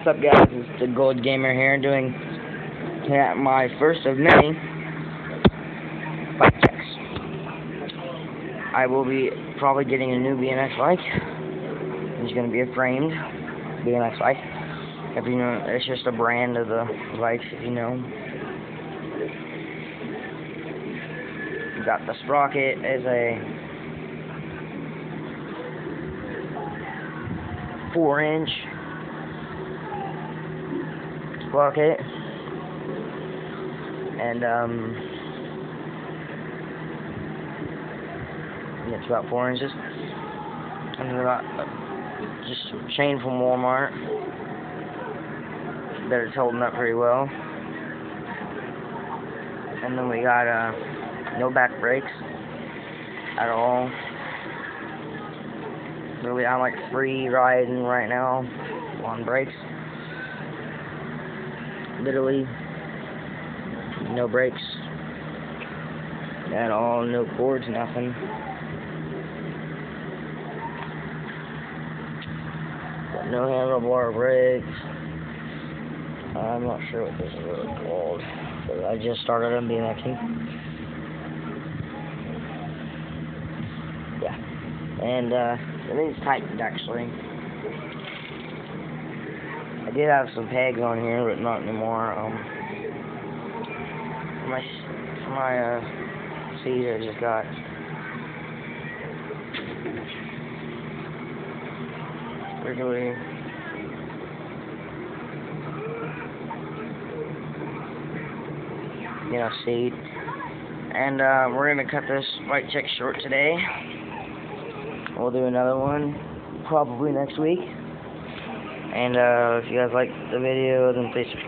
What's up, guys? It's the Gold Gamer here, doing my first of many bike checks. I will be probably getting a new BMX bike. It's going to be a framed BMX bike. If you know, it's just a brand of the bikes, if you know. We got the sprocket as a 4-inch sprocket, and it's about 4 inches. And then we got just some chain from Walmart that it's holding up pretty well. And then we got no back brakes at all. Really, I'm like free riding right now on brakes. Literally no brakes at all, no cords, nothing. Got no handlebar brakes. I'm not sure what this is really called, but I just started on BMXing. Yeah, and it is tightened actually. I did have some pegs on here, but not anymore. My seat I just got regularly. Seat. And we're gonna cut this bike check short today. We'll do another one probably next week. And if you guys like the video, then please subscribe.